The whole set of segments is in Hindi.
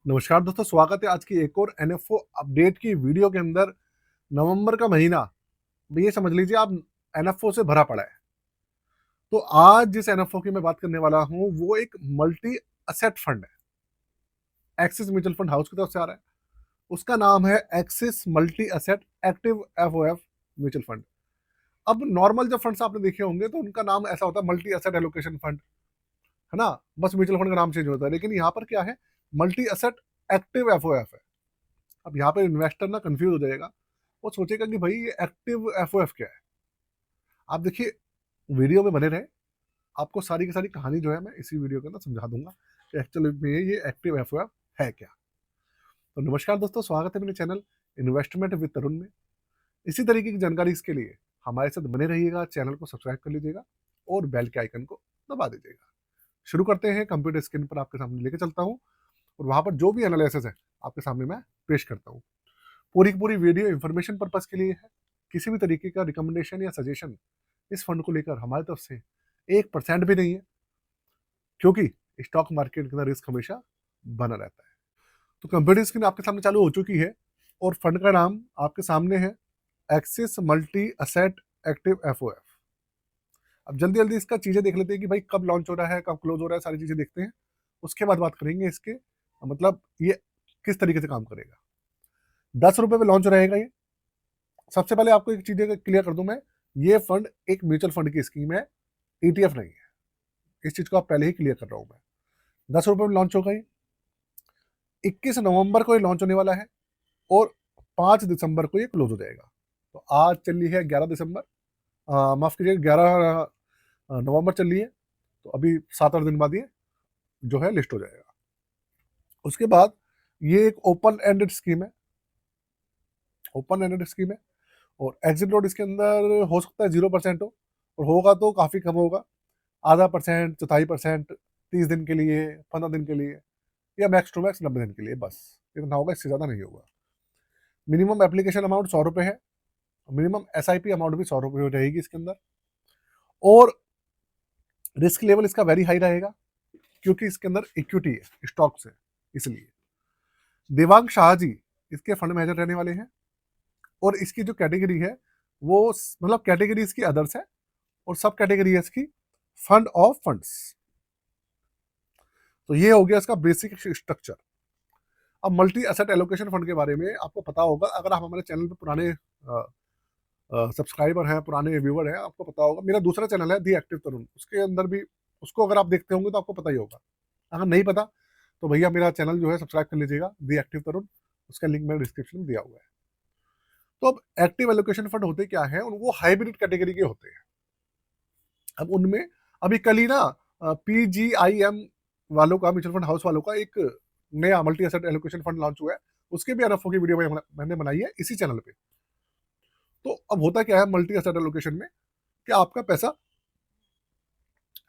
नमस्कार दोस्तों, स्वागत है आज की एक और एनएफओ अपडेट की वीडियो के अंदर। नवंबर का महीना, ये समझ लीजिए आप, एनएफओ से भरा पड़ा है। तो आज जिस एनएफओ की मैं बात करने वाला हूं वो एक मल्टी असेट फंड है। एक्सिस म्यूचुअल फंड हाउस की तरफ से आ रहा है। उसका नाम है axis multi asset active FOF mutual fund. अब नॉर्मल जब फंड्स आपने देखे होंगे तो उनका नाम ऐसा होता है, मल्टी असेट एलोकेशन फंड, है ना। बस म्यूचुअल फंड का नाम चेंज होता है, लेकिन यहाँ पर क्या है, मल्टी असेट एक्टिव एफओएफ है। अब यहाँ पे इन्वेस्टर ना कंफ्यूज हो जाएगा, वो सोचेगा कि भाई ये एक्टिव एफओएफ क्या है। आप देखिए, वीडियो में बने रहे, आपको सारी की सारी कहानी जो है मैं इसी वीडियो के अंदर समझा दूंगा कि एक्चुअली में ये एक्टिव एफओएफ है क्या। तो नमस्कार दोस्तों, स्वागत है मेरे चैनल इन्वेस्टमेंट विद तरुण में। इसी तरीके की जानकारी इसके लिए हमारे साथ बने रहिएगा, चैनल को सब्सक्राइब कर लीजिएगा और बेल के आइकन को दबा दीजिएगा। शुरू करते हैं। कंप्यूटर स्क्रीन पर आपके सामने लेके चलता हूँ और वहां पर जो भी एनालिसिस है आपके सामने मैं पेश करता हूँ। पूरी की पूरी वीडियो इंफॉर्मेशन पर्पस के लिए है। किसी भी तरीके का रिकमेंडेशन या सजेशन इस फंड को लेकर हमारी तरफ से 1% भी नहीं है, क्योंकि स्टॉक मार्केट के अंदर रिस्क हमेशा बना रहता है। तो कंप्यूटर स्क्रीन आपके सामने चालू हो चुकी है और फंड का नाम आपके सामने है, axis multi asset active FOF. अब जल्दी जल्दी इसका चीजें देख लेते हैं कि भाई कब लॉन्च हो रहा है, कब क्लोज हो रहा है, सारी चीजें देखते हैं। उसके बाद बात करेंगे इसके मतलब ये किस तरीके से काम करेगा। 10 रुपए में लॉन्च रहेगा ये। सबसे पहले आपको एक चीज क्लियर कर दूं मैं, ये फंड एक म्यूचुअल फंड की स्कीम है, ईटीएफ नहीं है। इस चीज को आप पहले ही क्लियर कर रहा हूं मैं। 10 रुपए में लॉन्च होगा ये। 21 नवंबर को ये लॉन्च होने वाला है और 5 दिसंबर को ये क्लोज हो जाएगा। तो आज चल रही है 11 दिसंबर, माफ कीजिए 11 नवंबर चल रही है। तो अभी 7-8 दिन बाद ये जो है लिस्ट हो जाएगा। उसके बाद ये एक ओपन एंडेड स्कीम है, ओपन एंडेड स्कीम है। और एग्जिट लोड इसके अंदर हो सकता है 0% हो, और होगा तो काफी कम होगा, आधा परसेंट, 1/4%, 30 दिन के लिए, 15 दिन के लिए, या मैक्स टू मैक्स 90 दिन के लिए, बस इतना होगा, इससे ज्यादा नहीं होगा। मिनिमम एप्लीकेशन अमाउंट 100 रुपए है। मिनिमम एसआईपी अमाउंट भी 100 रुपए रहेगी इसके अंदर। और रिस्क लेवल इसका वेरी हाई रहेगा, क्योंकि इसके अंदर इक्विटी है, स्टॉक्स है, इसलिए। देवांग शाह जी इसके फंड मैनेजर रहने वाले हैं। और इसकी जो कैटेगरी है वो मतलब कैटेगरी इसकी अदर्स है, और सब कैटेगरी है इसकी फंड ऑफ फंड्स। तो ये हो गया इसका बेसिक स्ट्रक्चर। अब मल्टी एसेट एलोकेशन फंड के बारे में आपको पता होगा, अगर आप हमारे चैनल पे पुराने सब्सक्राइबर हैं, पुराने व्यूवर हैं, आपको पता होगा। मेरा दूसरा चैनल है दी एक्टिव तरुण, उसके अंदर भी उसको अगर आप देखते होंगे तो आपको पता ही होगा। अगर नहीं पता तो भैया मेरा चैनल जो है सब्सक्राइब कर लीजिएगा, दी एक्टिव तरुण। उसका लिंक मैंने डिस्क्रिप्शन में दिया हुआ है। तो अब एक्टिव एलोकेशन फंड होते क्या है, वो हाइब्रिड कैटेगरी के होते हैं। अब उनमें अभी कल ही ना पीजीआईएम वालों का, म्यूचुअल फंड हाउस वालों का एक नया multi asset allocation fund launch हुआ है। उसके भी एनएफओ की वीडियो मैंने बनाई है इसी चैनल पे। तो अब होता क्या है मल्टी एसेट एलोकेशन में, कि आपका पैसा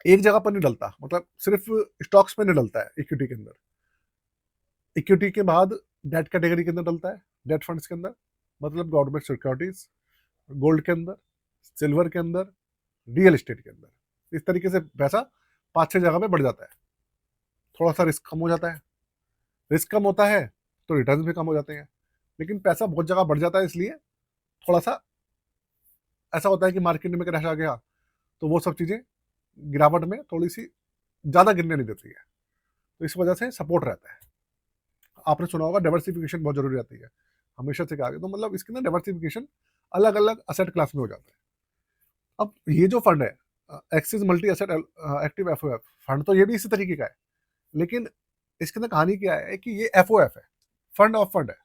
एक जगह पर नहीं डलता, मतलब सिर्फ स्टॉक्स पे नहीं डलता है इक्विटी के अंदर। इक्विटी के बाद डेट कैटेगरी के अंदर डलता है, डेट फंड्स के अंदर, मतलब गवर्नमेंट सिक्योरिटीज, गोल्ड के अंदर, सिल्वर के अंदर, रियल एस्टेट के अंदर। इस तरीके से पैसा 5-6 जगह पे बढ़ जाता है। थोड़ा सा रिस्क कम हो जाता है, रिस्क कम होता है तो रिटर्न भी कम हो जाते हैं। लेकिन पैसा बहुत जगह बढ़ जाता है, इसलिए थोड़ा सा ऐसा होता है कि मार्केट में क्रैश आ गया तो वो सब चीजें गिरावट में थोड़ी सी ज्यादा गिरने नहीं देती है। तो इस वजह से सपोर्ट रहता है। आपने सुना होगा डाइवर्सिफिकेशन बहुत जरूरी रहती है, हमेशा से कहा गया। तो मतलब इसके अंदर डाइवर्सिफिकेशन अलग अलग असेट क्लास में हो जाता है। अब ये जो फंड है, axis multi asset active FOF fund, तो ये भी इसी तरीके का है। लेकिन इसके अंदर कहानी क्या है कि ये एफओएफ है, फंड ऑफ फंड है।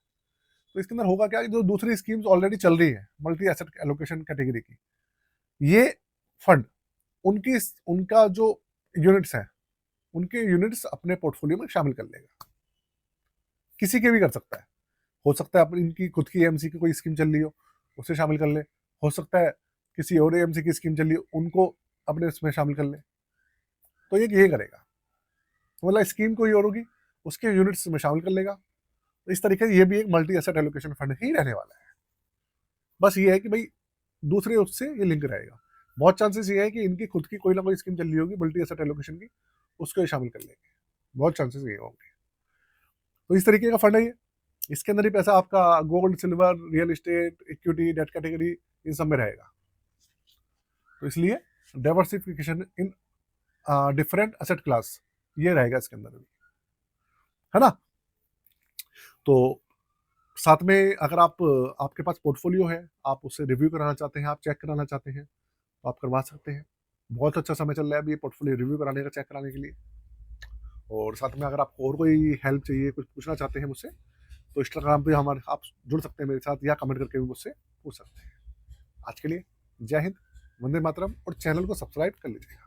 तो इसके अंदर होगा क्या, जो दूसरी स्कीम्स ऑलरेडी चल रही है मल्टी एसेट एलोकेशन कैटेगरी की, ये फंड उनकी उनका जो यूनिट्स है, उनके यूनिट्स अपने पोर्टफोलियो में शामिल कर लेगा। किसी के भी कर सकता है। हो सकता है अपनी इनकी खुद की एएमसी की कोई स्कीम चल रही हो, उसे शामिल कर ले। हो सकता है किसी और एएमसी की स्कीम चल रही हो, उनको अपने इसमें शामिल कर ले। तो ये करेगा, मतलब स्कीम कोई और होगी, उसके यूनिट्स में शामिल कर लेगा। तो इस तरीके से ये भी एक मल्टी एसेट एलोकेशन फंड ही रहने वाला है। बस ये है कि भाई दूसरे उससे ये लिंक रहेगा। बहुत चांसेस ये है कि इनकी खुद की कोई ना कोई स्कीम चल रही होगी मल्टी एसेट एलोकेशन की, उसको ये शामिल कर लेंगे। बहुत चांसेस ये होंगे। तो इस तरीके का फंड है ये। इसके अंदर ही पैसा आपका gold, silver, real estate, equity, debt category, इन सब में रहेगा। तो इसलिए diversification in different asset class, ये रहेगा इसके अंदर भी, है ना। तो साथ में अगर आपके पास पोर्टफोलियो है, आप उससे रिव्यू कराना चाहते हैं, आप चेक कराना चाहते हैं, तो आप करवा सकते हैं। बहुत अच्छा समय चल रहा है अभी पोर्टफोलियो रिव्यू कराने का, चेक कराने के लिए। और साथ में अगर आपको और कोई हेल्प चाहिए, कुछ पूछना चाहते हैं मुझसे, तो इंस्टाग्राम पे हमारे आप जुड़ सकते हैं मेरे साथ, या कमेंट करके भी मुझसे पूछ सकते हैं। आज के लिए जय हिंद, वंदे मातरम, और चैनल को सब्सक्राइब कर लीजिएगा।